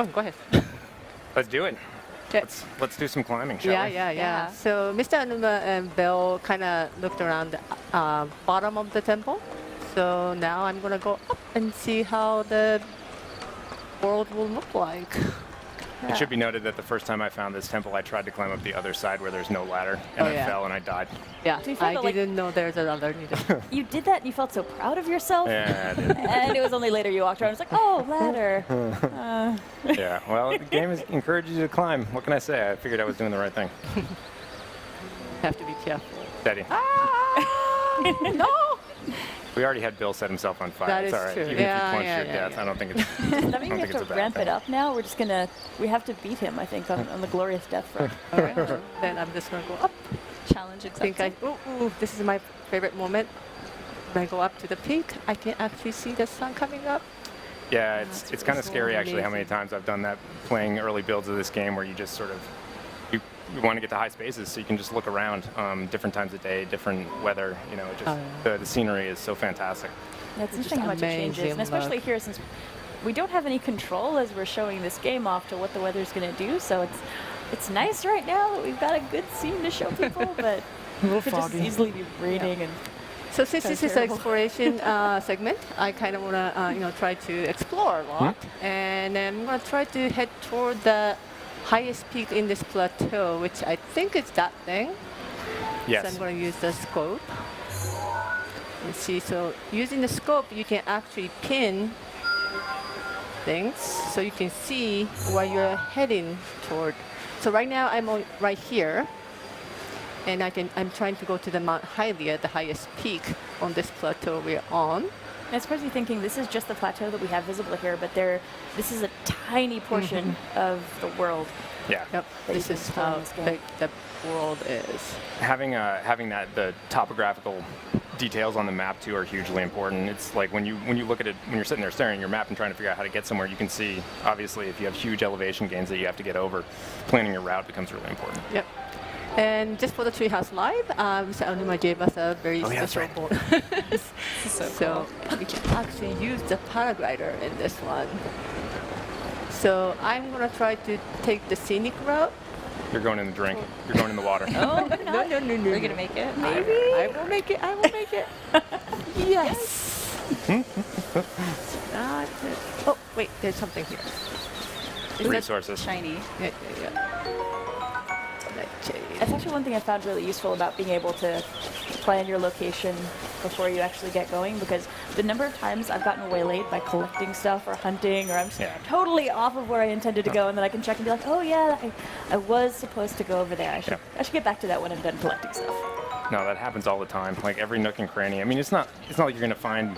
Oh, go ahead. Let's do it. Yeah. Let's do some climbing, shall we? Yeah. So Mr. Anuma and Bill kind of looked around the bottom of the temple. So now I'm gonna go up and see how the world will look like. It should be noted that the first time I found this temple, I tried to climb up the other side where there's no ladder, and I fell and I died. Yeah, Do you feel I that, like- didn't know there's a ladder neither. You did that and you felt so proud of yourself. Yeah, I did. And it was only later you walked around and was like, oh, ladder. Yeah, well, the game encourages you to climb. What can I say? I figured I was doing the right thing. Have to be careful. Steady. No! We already had Bill set himself on fire. That it's is all right. true. Even Yeah, if you punch yeah, your yeah, death, yeah. I don't think it's. Does that mean we think have it's to a bad ramp thing. it up now? We're just gonna, we have to beat him, I think, on the glorious death front. Alright, then I'm just gonna go up. Challenge I think accepted. ooh, this is my favorite moment. When I go up to the peak, I can actually see the sun coming up. Yeah, That's it's kind of so scary actually how many amazing. times I've done that playing early builds of this game where you just sort of you want to get to high spaces so you can just look around different times of day, different weather. You know, it just Oh, yeah. the scenery is so fantastic. Yeah, it's It's interesting how much just it changes, amazing and especially look. here since we don't have any control as we're showing this game off to what the weather's going to do. So it's nice right now that we've got a good scene to show people, but it could just easily be raining and So since Kinda this is an terrible. exploration segment, I kind of want to try to explore a lot, and I'm going to try to head toward the highest peak in this plateau, which I think is that thing. So Yes. I'm going to use the scope. And see, so using the scope, you can actually pin things, so you can see where you're heading toward. So right now I'm right here, and I'm trying to go to the Mount Hylia, the highest peak on this plateau we're on. And it's crazy thinking this is just the plateau that we have visible here, but this is a tiny portion of the world. Yeah. Yep, That this you is can explore in how this game. big the world is. Having the topographical details on the map too are hugely important. It's like when you look at it when you're sitting there staring at your map and trying to figure out how to get somewhere, you can see obviously if you have huge elevation gains that you have to get over, planning your route becomes really important. Yep. And just for the Treehouse Live, Mr. Anuma gave us a very Oh, yeah, that's special right. bonus. So we can actually use the paraglider in this one. So I'm going to try to take the scenic route. You're going in the drink. You're going in the water. Oh, No. We're gonna make it. I will make it. I will make it. Yes. Oh, wait, there's something here. Is that- Resources. Shiny. Yeah. Okay. That's actually one thing I found really useful about being able to plan your location before you actually get going, because the number of times I've gotten waylaid by collecting stuff or hunting, or I'm just Yeah. totally off of where I intended to go, and then I can check and be like, oh yeah, I was supposed to go over there. I should get back to that when I'm done collecting stuff. No, that happens all the time. Like every nook and cranny. I mean, it's not like you're going to find,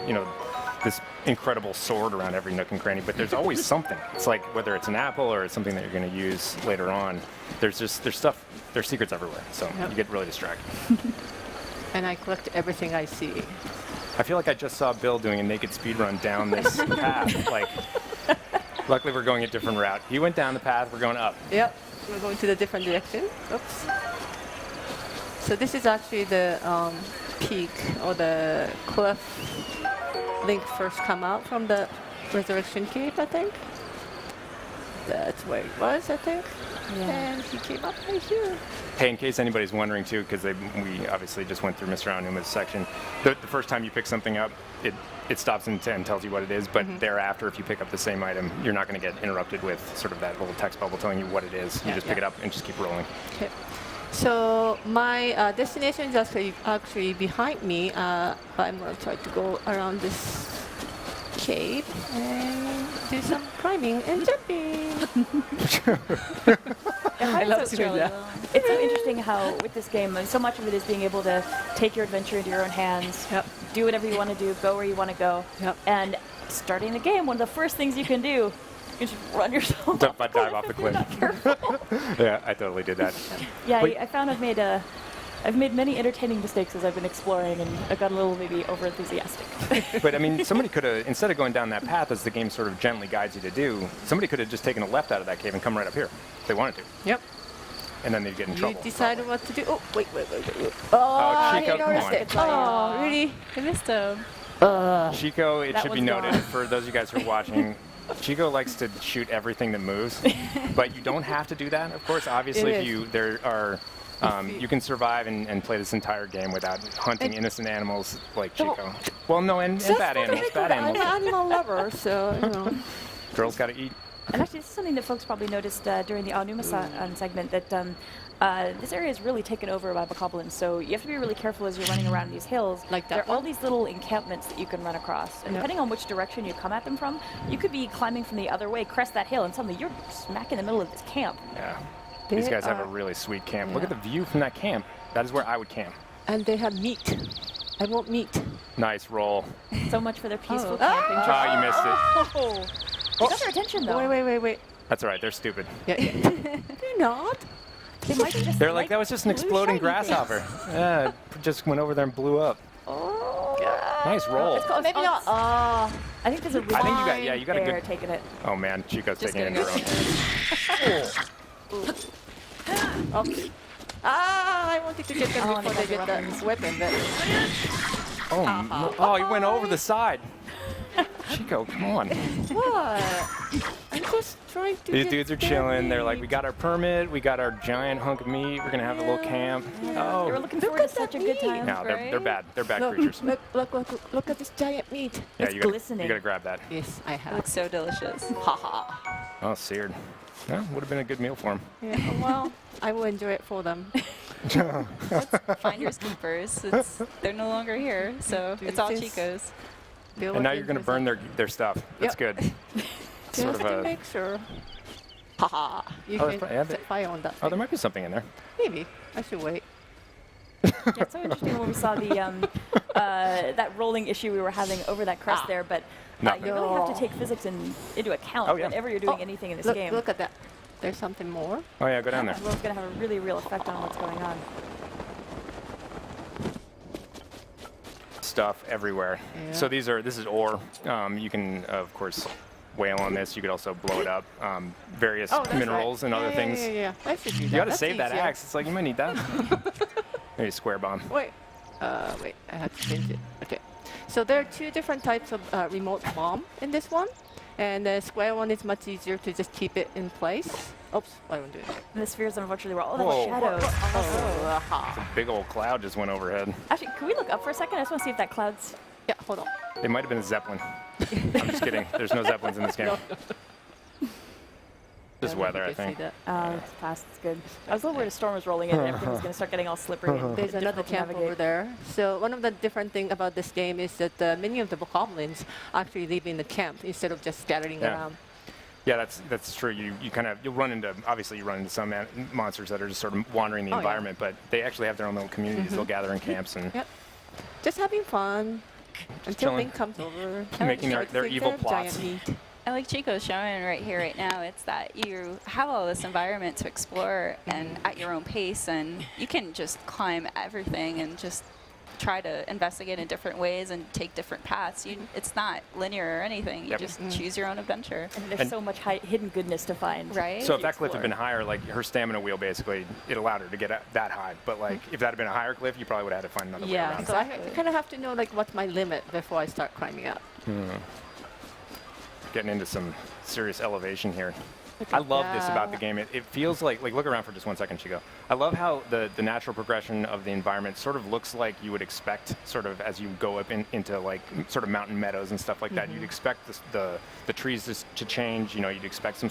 this incredible sword around every nook and cranny, but there's always something. It's like whether it's an apple or it's something that you're going to use later on. There's secrets everywhere. So you get really distracted. And I collect everything I see. I feel like I just saw Bill doing a naked speed run down this path. Like, luckily we're going a different route. He went down the path. We're going up. Yep, we're going to the different direction. Oops. So this is actually the peak or the cliff Link first come out from the Resurrection Cave, I think. That's where it was, I think. Yeah. And he came up right here. Hey, in case anybody's wondering too, because we obviously just went through Mr. Aonuma's section. The first time you pick something up, it stops and tells you what it is, but thereafter, if you pick up the same item, you're not going to get interrupted with sort of that little text bubble telling you what it is. You Yeah, just pick it up and just keep rolling. Okay. So my destination is actually behind me, but I'm going to try to go around this cave and do some climbing and jumping. I love doing that. It's so interesting how with this game, so much of it is being able to take your adventure into your own hands, Yep. do whatever you want to do, go where you want to go. Yep. And starting the game, one of the first things you can do is just run yourself Dive off off the if you're cliff. not careful. Yeah, I totally did that. Yeah, Wait. I found I've made many entertaining mistakes as I've been exploring, and I got a little maybe over enthusiastic. But I mean, somebody could have, instead of going down that path as the game sort of gently guides you to do, somebody could have just taken a left out of that cave and come right up here if they wanted to. Yep. And then they'd get in You trouble. decided what to do. Oh, wait. Oh, I Chico, come noticed on. it. Oh, really? I missed him. Chico, it That should be was noted gone. for those of you guys who are watching, Chico likes to shoot everything that moves, but you don't have to do that. Of course, obviously, It if you there are, you can survive and play this entire game without hunting innocent animals like Don't- Chico. Well, no, and Just bad for the animals. heck Bad of it, I'm animals. an animal lover, so you know. Girls got to eat. And actually, this is something that folks probably noticed during the Aonuma segment, that this area is really taken over by bokoblins. So you have to be really careful as you're running around these hills. Like that there are all one? these little encampments that you can run across. And Yeah. depending on which direction you come at them from, you could be climbing from the other way, crest that hill, and suddenly you're smack in the middle of this camp. Yeah. These They guys have a are- really sweet camp. Look at yeah. the view from that camp. That is where I would camp. And they have meat. I want meat. Nice roll. So much for their peaceful Oh. camping. Ah, you missed it. You got their attention, though. Wait. That's all right. They're stupid. Yeah. They're not. They might just They're like, that was just an blue exploding shiny grasshopper. Yeah, it just went over there and blew up. Oh. Nice roll. things. Maybe not. I think there's a I think you got, yeah, you got a there good. taking it. Oh man, Chico's Just taking it gonna in go her own. Oops. I wanted to get them Oh, before and they they get got the weapon, but Oh, he went over the side. Chico, come on. what? I'm just trying to. These get dudes are their chilling. They're like, we meat. got our permit, we got our giant hunk of meat. We're gonna have a little camp. They were Oh, looking forward to at such a that good meat. time. no, they're bad. They're bad Look, creatures. look at this giant meat. Yeah, It's you gotta glistening. grab that. Yes, I It have. looks so delicious. Haha. Oh, seared. Yeah, would have been a good meal for him. Yeah, well, I will enjoy it for them. Finders keepers. They're no longer here, so Dude, it's all since- Chico's. And now you're gonna burn their stuff. That's good. Sort Just of to a. make sure. Haha. You Oh, can yeah, set fire on that. Oh, there might be something in there. Maybe. I should wait. Yeah, it's so interesting when we saw the that rolling issue we were having over that crest there, but Nothing. you really have to No. take physics into account Oh, yeah. whenever you're doing Oh, anything in this Look, game. look at that. There's something more. Oh yeah, go down there. Well, it's going to have a really real effect on what's going on. Stuff everywhere. Yeah. So this is ore. You can of course whale on this. You could also blow it up. Various Oh, that's minerals right. and other Yeah, things. Yeah. I should do that. You gotta That's save that easier. axe. It's like you might need that. Maybe a square bomb. Wait. Wait. I have to change it. Okay. So there are two different types of remote bomb in this one, and the square one is much easier to just keep it in place. Oops, I won't do it. And the spheres, unfortunately, were all that Whoa. shadows. Oh, aha. Big old cloud just went overhead. Actually, can we look up for a second? I just want to see if that cloud's... Yeah, hold on. It might have been a zeppelin. I'm just kidding. There's no zeppelins in this game. Just Yeah, weather, you I can see think. that. It's past, it's good. I was a little worried a storm was rolling in and everything was going to start getting all slippery and There's another difficult to camp navigate. over there. So one of the different thing about this game is that many of the bokoblins actually live in the camp instead of just scattering Yeah. around. Yeah, that's true. You'll run into some monsters that are just sort of wandering the Oh, yeah. environment, but they actually have their own little communities. They'll gather in camps and Yep. Just having fun until chilling. Link comes over. Making Starts their taking evil care of giant plots. meat. I like Chico's showing right here, right now. It's that you have all this environment to explore and at your own pace, and you can just climb everything and just try to investigate in different ways and take different paths. It's not linear or anything. You Yep. just choose your own adventure. And there's And- so much hidden goodness to find. Right? So if to that cliff had explore. been higher, like her stamina wheel basically, it allowed her to get that high. But like if that had been a higher cliff, you probably would have had to find another way Yeah, around. so I kind of have to know like what's my limit before I start climbing up. Getting into some serious elevation here. Look I at love this about the that. game. It feels like look around for just 1 second, Chico. I love how the natural progression of the environment sort of looks like you would expect, sort of as you go up into like sort of mountain meadows and stuff like that. You'd expect the trees to change. You know, you'd expect some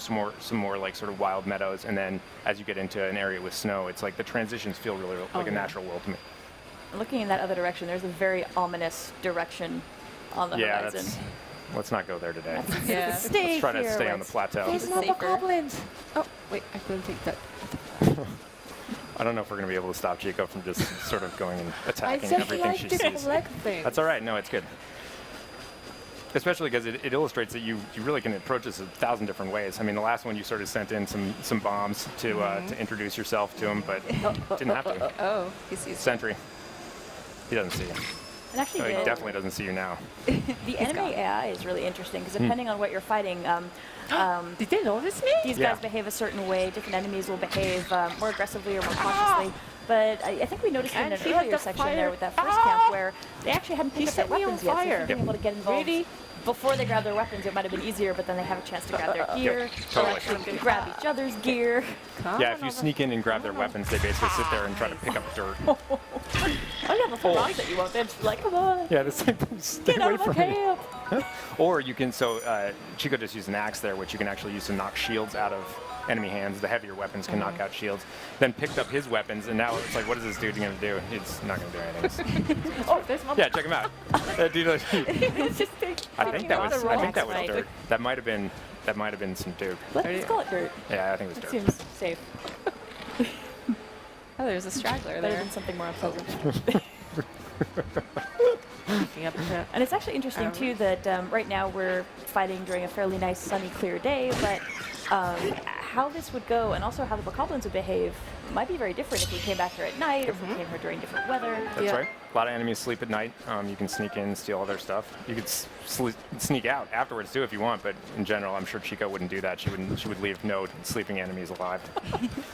more like sort of wild meadows, and then as you get into an area with snow, it's like the transitions feel really like a yeah. natural world to me. Looking in that other direction, there's a very ominous direction on the Yeah, horizon. let's not go there today. Yeah. Stay Let's try to here stay where on the it's- plateau. There's no safer. bokoblins. Oh, wait, I couldn't take that. I don't know if we're going to be able to stop Chico from just sort of going and I attacking just everything like she to sees. collect things. That's all right. No, it's good. Especially because it illustrates that you really can approach this 1,000 different ways. I mean, the last one you sort of sent in some bombs to introduce yourself to him, but didn't have to. Oh, he sees. Sentry. He doesn't see you. And actually, No, he the- definitely doesn't see you now. The enemy AI is really interesting because depending on what you're fighting, Did they notice me? These Yeah. guys behave a certain way. Different enemies will behave more aggressively or more cautiously. But I think we noticed And in an he had earlier the section fire. there with that first camp where they actually hadn't He picked up their set me on weapons yet. So if fire. you're being able to get involved Really? before they grab their weapons, it might have been easier, but then they have a chance to grab their gear. They'll totally. actually grab each other's gear. Come Yeah, on if you over. sneak in and grab their weapons, they basically sit there and try to pick up dirt. Oh, yeah, before rounds that you won't. They're just like, come on, Yeah, this thing, stay get out away of the from me. camp. Or you can, Chico just used an axe there, which you can actually use to knock shields out of enemy hands. The heavier weapons can knock out shields. Then picked up his weapons, and now it's like, what is this dude going to do? It's not going to do anything. Oh, there's my. Yeah, check him out. That dude, It's just I think that was Right. dirt. That might have been some dude. Let's call it dirt. Yeah, I think it was It dirt. seems safe. Oh, there's a straggler Better there. than something more unpleasant. Yep, yeah. And it's actually interesting too that right now we're fighting during a fairly nice sunny clear day, but how this would go and also how the bokoblins would behave might be very different if we came back here at night or if we came here during different weather. That's Yeah. right. A lot of enemies sleep at night. You can sneak in, steal all their stuff. You could sneak out afterwards too if you want, but in general, I'm sure Chico wouldn't do that. She would leave no sleeping enemies alive.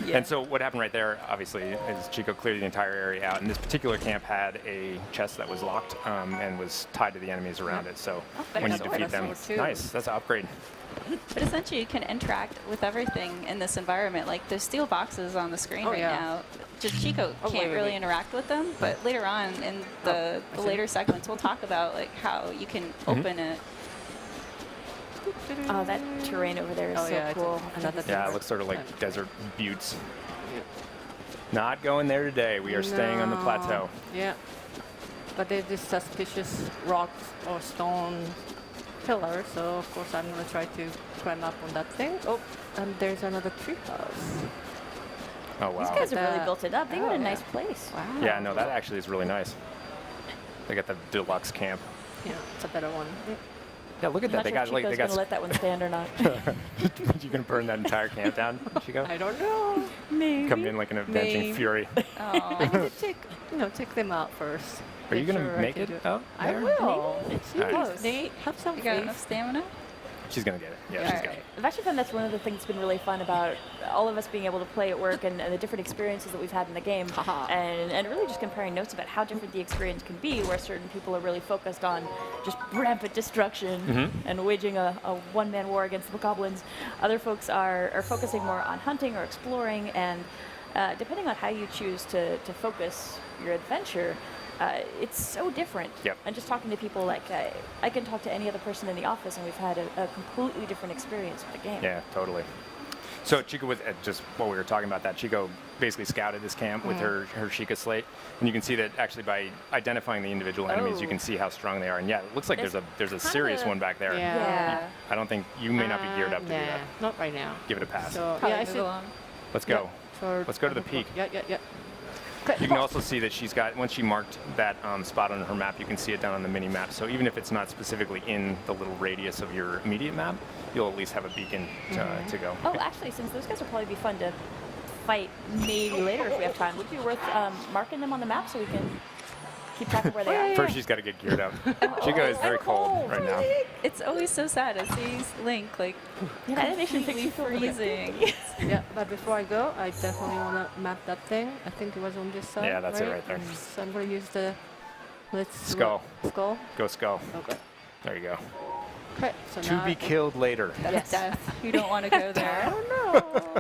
Yeah. And so what happened right there, obviously, is Chico cleared the entire area out. And this particular camp had a chest that was locked and was tied to the enemies around it. So better when you sword. defeat Better them, sword, too. nice. That's an upgrade. But essentially, you can interact with everything in this environment. Like there's steel boxes on the screen Oh, right yeah. now. Just Chico Oh, can't wait, really wait. interact with them. But later on in the I see. later segments, we'll talk about like how you can open it. Oh, that terrain over there is Oh, so yeah, it's cool. another Yeah, it thing. looks sort of like desert buttes. Yeah. Not going there today. We are staying on the No. plateau. Yeah. But there's this suspicious rocks or stone pillar, so of course I'm gonna try to climb up on that thing. Oh, and there's another treehouse. Oh, wow. These guys have really That- built it up. They got oh, a yeah. nice place. Wow. Yeah, no, that actually is really nice. They got the deluxe camp. Yeah, it's a better one. Yeah, look at I'm that. not They sure got if like Chico's they got. gonna let that one stand or not. You gonna burn that entire camp down, Chico? I don't know. Maybe. Come in like an avenging Maybe. fury. Oh. I need to take them out first. Are you gonna sure I make can it do it. out I there? will. It's Alright. close. Nate, have some You got faith. enough stamina? She's gonna get it. Yeah, Yeah. she's got it. I've actually found that's one of the things that's been really fun about all of us being able to play at work and the different experiences that we've had in the game. Haha. And really just comparing notes about how different the experience can be, where certain people are really focused on just rampant destruction and waging a one-man war against the bokoblins. Other folks are focusing more on hunting or exploring, and depending on how you choose to focus your adventure, it's so different. Yep. And just talking to people, like I can talk to any other person in the office, and we've had a completely different experience with the game. Yeah, totally. So Chico was just while we were talking about that, Chico basically scouted this camp with her Sheikah slate, and you can see that actually by identifying the individual enemies, you can see how strong they are. And yeah, it looks like there's a serious one back there. Yeah. I don't think you may not be geared up to do Nah, that. not right now. Give it a pass. So Probably yeah, I move should. along. Let's go. Let's go to the peak. Yeah. You can also see that she's got, once she marked that spot on her map, you can see it down on the mini map. So even if it's not specifically in the little radius of your immediate map, you'll at least have a beacon to go. Oh, actually, since those guys will probably be fun to fight maybe later if we have time, would it be worth marking them on the map so we can keep track of where they are? First, she's got to get geared up. Chico is very cold right now. It's always so sad to see Link like Yeah, the animation makes completely you feel really freezing. Yeah, but before I go, I definitely want to map that thing. I think it was on this side. Yeah, that's it right there. So I'm going to use the Skull. Skull. Go skull. Okay. There you go. Okay. So To now be killed later. Yes. Death. You don't want to go I there. don't know.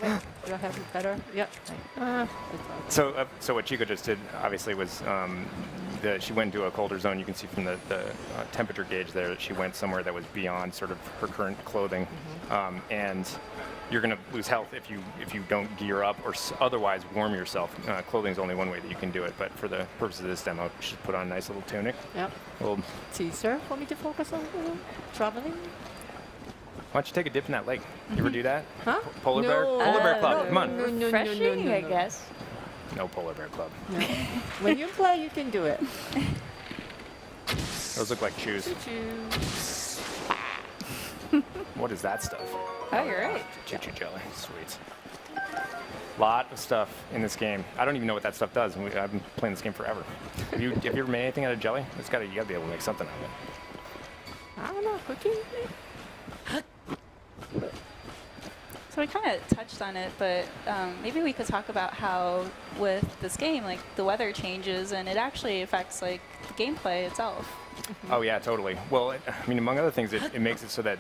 Wait, do I have it better? Yep. It's fine. So what Chico just did, obviously, was she went into a colder zone. You can see from the temperature gauge there that she went somewhere that was beyond sort of her current clothing, and you're going to lose health if you don't gear up or otherwise warm yourself. Clothing is only one way that you can do it, but for the purpose of this demo, you should put on a nice little tunic. Yep. Well, Teaser for me to focus on traveling. why don't you take a dip in that lake? You ever do that? Huh? Polar bear? No. Polar bear club. no, Come on. no, Refreshing, I no. guess. No polar bear club. No. When you play, you can do it. Those look like shoes. What is that stuff? Oh, you're right. Choo-choo jelly. Sweet. Lot of stuff in this game. I don't even know what that stuff does. I've been playing this game forever. Have you ever made anything out of jelly? You gotta be able to make something out of it. I don't know, cooking? So we kind of touched on it, but maybe we could talk about how with this game, like the weather changes and it actually affects like the gameplay itself. Oh yeah, totally. Well, I mean, among other things, it makes it so that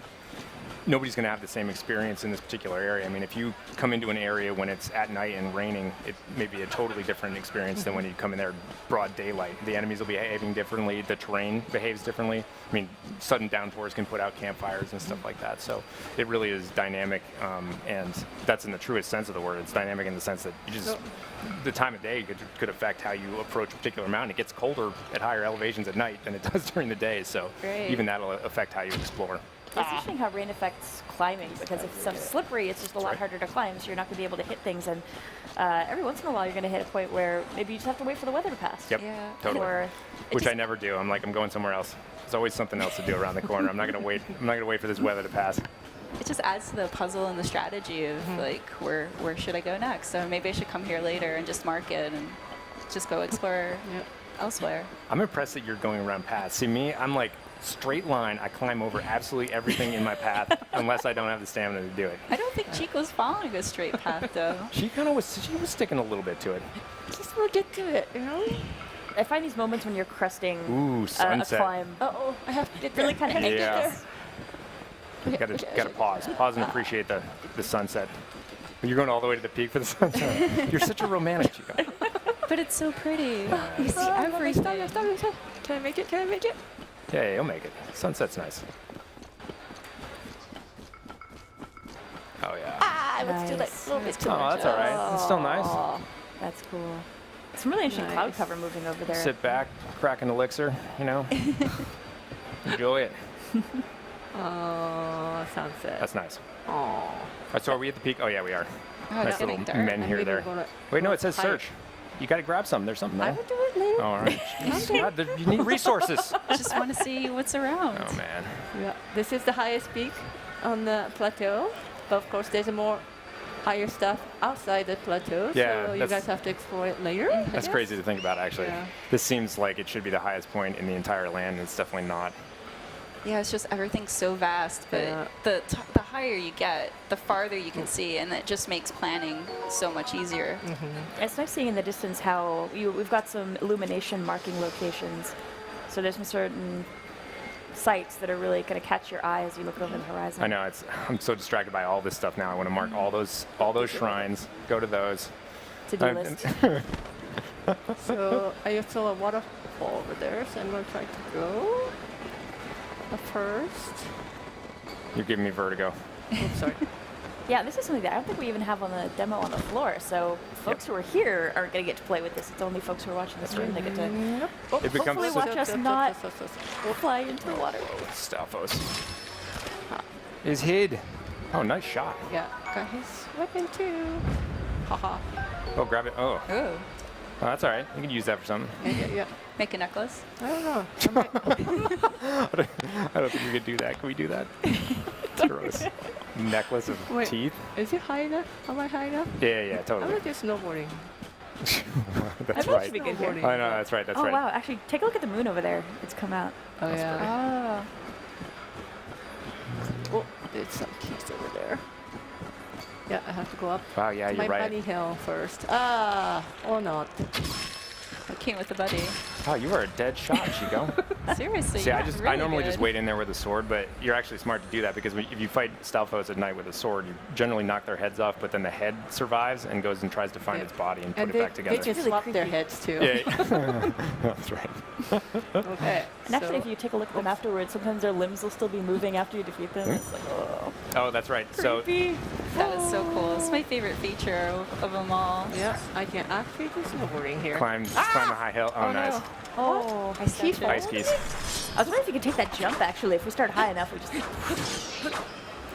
nobody's going to have the same experience in this particular area. I mean, if you come into an area when it's at night and raining, it may be a totally different experience than when you come in there broad daylight. The enemies will be behaving differently. The terrain behaves differently. I mean, sudden downpours can put out campfires and stuff like that. So it really is dynamic, and that's in the truest sense of the word. It's dynamic in the sense that you just the time of day could affect how you approach a particular mountain. It gets colder at higher elevations at night than it does during the day. So Right. even that'll affect how you explore. It's interesting how rain affects climbing, because if it's so slippery, it's just a lot right. harder to climb, so you're not going to be able to hit things. And every once in a while, you're going to hit a point where maybe you just have to wait for the weather to pass. Yep, Yeah. totally. Or Which I never do. I'm like, I'm going somewhere else. There's always something else to do around the corner. I'm not gonna wait. I'm not gonna wait for this weather to pass. It just adds to the puzzle and the strategy of like where should I go next? So maybe I should come here later and just mark it and just go explore elsewhere. I'm impressed that you're going around paths. See me, I'm like straight line. I climb over absolutely everything in my path unless I don't have the stamina to do it. I don't think Chico's following a straight path though. She kind of was. She was sticking a little bit to it. Just want to get to it, you know? I find these moments when you're cresting Ooh, a sunset. climb Uh-oh, I have to get really there. kind of Yeah. addictive. Gotta pause and appreciate the sunset. You're going all the way to the peak for the sunset. You're such a romantic, Chico. But it's so pretty. You see Stop, everything. stop. Can I make it? Can I make it? Yeah, you'll make it. Sunset's nice. Oh yeah. Ah, let's do that Nice. a little bit too Oh, much. that's all right. It's still nice. Oh, that's cool. Some really interesting cloud Nice. cover moving over there. Sit back, crack an elixir, you know. Enjoy it. Oh, sunset. That's nice. Oh. So are we at the peak? Oh yeah, we are. Oh, Nice it's little getting dark. men here there. Wait, no, it says search. You got to grab something. There's something I there. will do it later. Oh, all right. Jeez, God, you need resources. Just want to see what's around. Oh man. Yeah, this is the highest peak on the plateau, but of course there's more higher stuff outside the plateau, Yeah, so you that's- guys have to explore it later. I That's guess. crazy to think about, actually. Yeah. This seems like it should be the highest point in the entire land, and it's definitely not. Yeah, it's just everything's so vast, but Yeah. the higher you get, the farther you can see, and it just makes planning so much easier. It's nice seeing in the distance how we've got some illumination marking locations. So there's some certain sites that are really going to catch your eye as you look over the horizon. I know. I'm so distracted by all this stuff now. I want to mark all those shrines. Go to those. To-do I'm- list. So I saw a waterfall over there, so I'm gonna try to go first. You're giving me vertigo. Oops, sorry. Yeah, this is something that I don't think we even have on the demo on the floor. So folks who are here aren't going to get to play with this. It's only folks who are watching the stream that get to Yep. It becomes hopefully such- watch us not fly into the water. Stalfos is hid. Oh, nice shot. Yeah, got his weapon too. Haha. Oh, grab it. Oh, Ooh, that's all right. You can use that for something. Yeah. make a necklace. I don't know. I might- I don't think we could do that. Can we do that? It's gross. Necklace of Wait. teeth. Is it high enough? Am I high enough? Yeah, I'm totally. gonna do snowboarding. That's I'd love right. to be good Snowboarding. here. I know. That's right. That's Oh right. wow! Actually, take a look at the moon over there. It's come out. Oh That's yeah. Oh, Oh, there's some keys over there. Yeah, I have to go up Wow. Yeah, to you're my right. bunny hill first. Ah, or not. I came with the buddy. Oh, you are a dead shot, Chico. Seriously. See, you're I really normally just good. wait in there with a sword, but you're actually smart to do that because if you fight Stalfos at night with a sword, you generally knock their heads off, but then the head survives and goes and tries to find Yeah. its body and And put it back they together. can Really swap their creepy. heads too. Yeah, that's right. Okay. And actually, so- if you take a look at them afterwards, sometimes their limbs will still be moving after you defeat them. It's like, oh, Oh, that's right. So creepy. That is so cool. It's my favorite feature of them all. Yeah, I can actually do snowboarding here. climb a high hill. Oh, nice. No. Oh, I statue. Ice keys. I was wondering if you could take that jump. Actually, if we start high enough, we just.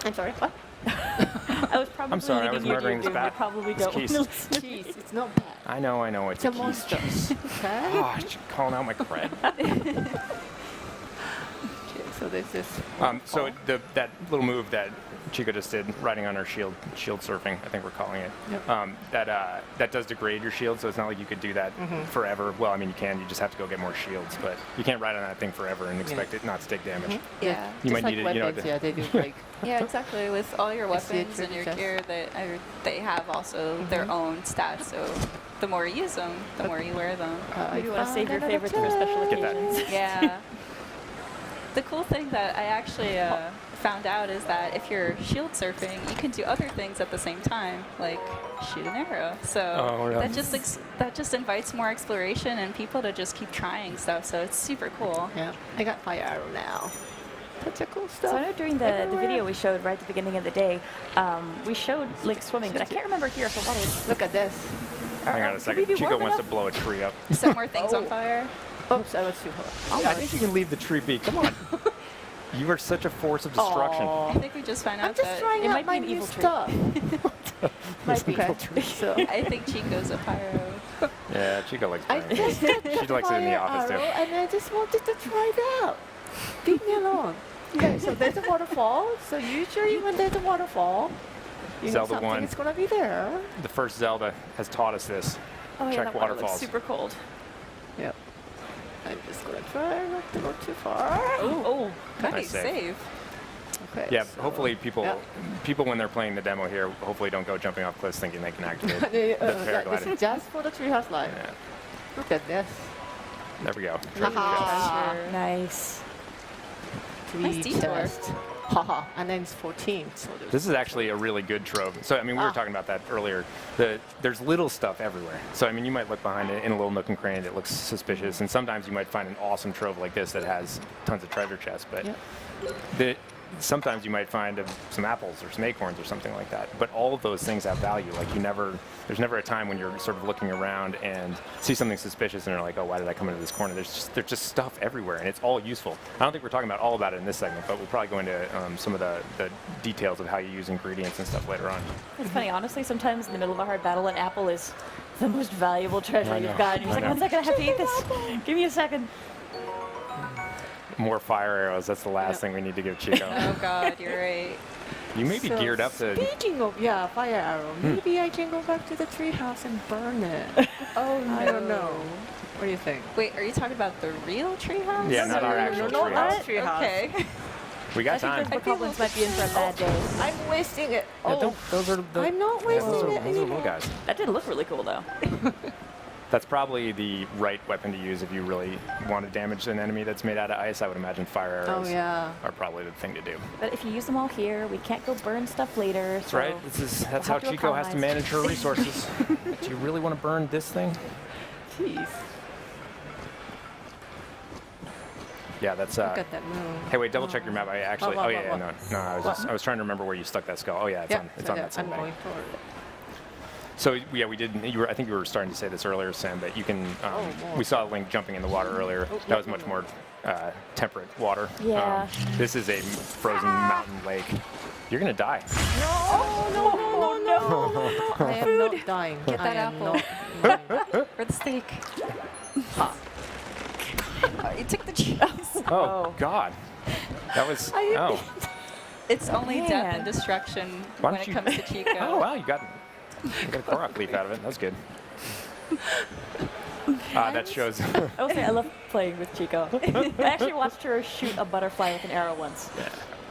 I'm sorry. What? I was probably sorry, I leading was you to murdering your this doom. You bat. probably It's don't want keys. to listen. Jeez, it's not bad. I know. It's a keys. monster. Okay. Oh, you're calling out my cred. Okay, so there's this. So that little move that Chico just did, riding on our shield surfing, I think we're calling it. Yep. That does degrade your shield, so it's not like you could do that forever. Well, I mean, you can. You just have to go get more shields, but you can't ride on that thing forever and expect it not to take damage. Yeah. You Just might like need it, you know. weapons, yeah, they do break. Yeah, exactly. With all your I see it weapons and your tricky gear, they have also their own stats. So the more you use them, the more you wear them. Maybe you want to found save your another favorites for special Get that. occasions. Yeah. The cool thing that I actually found out is that if you're shield surfing, you can do other things at the same time, like shoot an arrow. So Oh, yeah. that just invites more exploration and people to just keep trying stuff. So it's super cool. Yeah, I got fire arrow now. Such a cool stuff. So I know during the everywhere. video we showed right at the beginning of the day, we showed Link swimming, but I can't remember here. So what is? Look at this. Hang on a Could we second. be Chico warm wants to enough? blow a tree up. Set more things on Oh. fire. Oops, I was too hot. Yeah, I think you can leave the tree be. Come on. You are such a force of destruction. Aw. I think we just found out I'm just that trying it out might be my an new evil tree. stuff. Might be. Okay, so I think Chico's a pyro. Yeah, Chico likes I burning. just got She likes it in the fire office too. arrow, and I just wanted to try it out. Leave me alone. Okay, so there's a waterfall. So usually when there's a waterfall, you know Zelda something 1. is gonna be there. The first Zelda has taught us this. Oh yeah, Check that water looks waterfalls. super cold. Yep. I'm just gonna try not to go too far. Oh, Nice save. save. Okay. Yeah, so- hopefully people Yeah. when they're playing the demo here, hopefully don't go jumping off cliffs thinking they can activate the Yeah, this paragliding. is just for the Treehouse Live. Yeah, Look at this. there we go. Haha. nice. Nice Three detour. test. Haha. And then it's 14. So there's This is actually a really good trove. So, I mean, we were talking about that earlier. There's little stuff everywhere. So, I mean, you might look behind it in a little nook and cranny that looks suspicious, and sometimes you might find an awesome trove like this that has tons of treasure chests. But Yep. sometimes you might find some apples or some acorns or something like that. But all of those things have value. Like, there's never a time when you're sort of looking around and see something suspicious and you're like, oh, why did I come into this corner? There's just stuff everywhere, and it's all useful. I don't think we're talking about all about it in this segment, but we'll probably go into some of the details of how you use ingredients and stuff later on. It's funny, honestly, sometimes in the middle of a hard battle, an apple is the most valuable treasure I you've know. got. And you're I like, know. one second, I have to eat this. Give me a second. More fire arrows. That's the last thing we need to give Chico. Oh God, you're right. You may be So geared up to. Speaking of fire arrow, maybe I can go back to the treehouse and burn it. Oh no. I don't know. What do you think? Wait, are you talking about the real treehouse? Yeah, not our actual no, treehouse. not treehouse. Okay. We got I time. think those goblins might be in for a bad day. I'm wasting it. Yeah, Oh, those are the. I'm not those wasting are, it those are anymore. little guys. That did look really cool, though. That's probably the right weapon to use if you really want to damage an enemy that's made out of ice. I would imagine fire arrows Oh yeah. are probably the thing to do. But if you use them all here, we can't go burn stuff later. That's right. That's how have to Chico has to economize. manage her resources. Do you really want to burn this thing? Jeez. Yeah, that's. Look at that moon. Hey, wait, double check your map. I actually. What, oh yeah, what, yeah, what? no. I was trying to remember where you stuck that skull. Oh yeah, it's on. It's so on that I'm sandbag. going toward it. So yeah, we did. I think you were starting to say this earlier, Sam. That you can. more. We saw Link jumping in the water earlier. That was much more temperate water. Yeah. This is a frozen mountain lake. You're gonna die. No. I am not dying. Get that I am apple. not dying. For the steak. You took the cheese. Oh God. That was. Oh. It's only death Man. and destruction Why when don't it you- comes to Chico. Oh wow, you got a Korok leaf out of it. That was good. That shows. I will say I love playing with Chico. I actually watched her shoot a butterfly with an arrow once.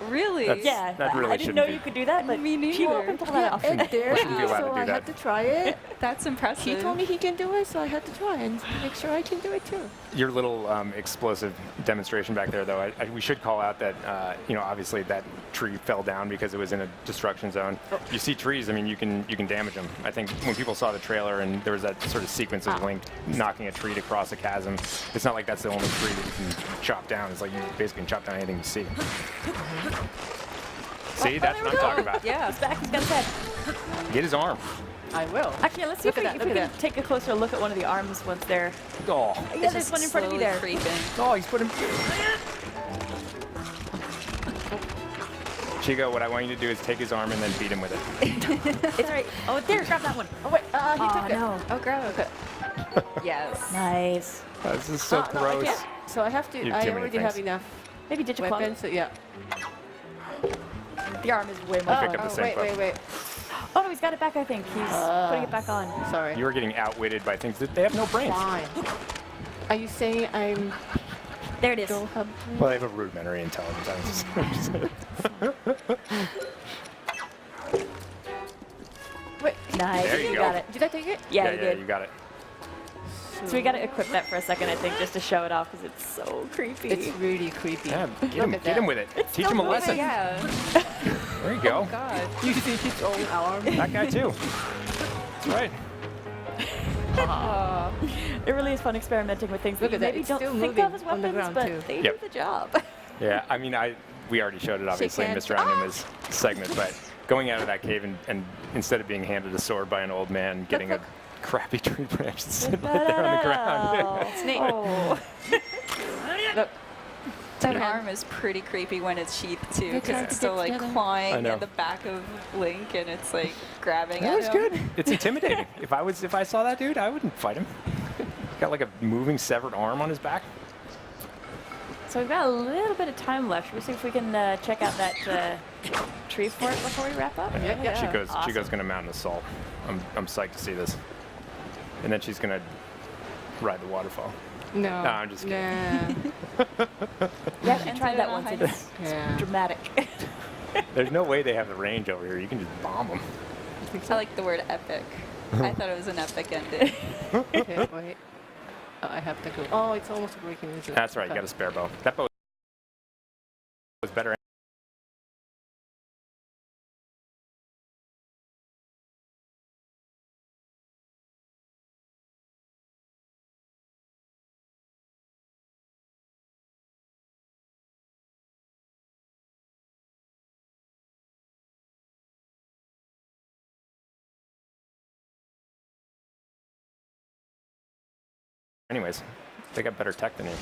Really? That's- Yeah, that really I didn't shouldn't know be. you could do that, but Me she neither. can pull that off. And there Shouldn't be allowed to so do I that. had to try it. That's impressive. He told me he can do it, so I had to try and make sure I can do it too. Your little explosive demonstration back there, though, we should call out that, obviously that tree fell down because it was in a destruction zone. You see trees, I mean, you can damage them. I think when people saw the trailer and there was that sort of sequence of Link knocking a tree to cross a chasm, it's not like that's the only tree that you can chop down. It's like you basically can chop down anything you see. See, that's what I'm talking about. Yeah. He's back, he's got his head. Get his arm. I will. Actually, let's see Look if we, at that, if we look can at take a closer look at one of the arms once they're... Oh, Yeah, there's one in front of me there. Creeping. oh, he's putting. Chico, what I want you to do is take his arm and then beat him with it. It's all right. Oh, there, grab that one. Oh wait, he Oh, took it. no. Oh, gross. Yes. Nice. This is so No, I gross. can't. So I have to. You have I too many already have things. enough Maybe Digiclone. weapons. So yeah. The arm is way more. I picked up the same wait, boat. wait, wait. Oh no, he's got it back. I think he's putting it back on. Sorry. You are getting outwitted by things that they have no brains. Fine. Are you saying I'm There it is. don't have? Well, they have a rudimentary intelligence. Wait. Nice. There you go. got it. Did I take it? Yeah, yeah, you yeah, did. you got it. So we got to equip that for a second, I think, just to show it off because it's so creepy. It's really creepy. Yeah, Look get him at get that. him with it. Teach still him a moving, lesson. Yeah. There you go. God. Using his own arm. That guy too. That's right. It really is fun experimenting with things Look that you at that, maybe it's don't still think moving of as on the weapons, ground, but too. they Yep. do the job. Yeah, I mean, we already showed it obviously in hands. Mr. Anima's segment, but going out of that cave and instead of being handed a sword by an old man, getting look. a crappy tree branch that's sitting right there on the ground. Snake. Oh. Look. That Yeah. arm is pretty creepy when it's sheathed too, They because tried it's to still get like together. I clawing know. at the back of Link, and it's like grabbing That at was him. good. It's intimidating. If I saw that dude, I wouldn't fight him. Got like a moving severed arm on his back. So we've got a little bit of time left. Should we see if we can check out that tree fort before we wrap up? Yeah. Chico's gonna mount an assault. I'm psyched to see this. And then she's gonna ride the waterfall. No. No, I'm just kidding. Nah. We actually tried that once. Enter It's Yeah. dramatic. There's no way they have the range over here. You can just bomb them. I like the word epic. I thought it was an epic ending. Okay, wait. Oh, I have to go. Oh, it's almost breaking. Is it? That's right. You got a spare bow. That bow was better. Anyways, they got better tech than you.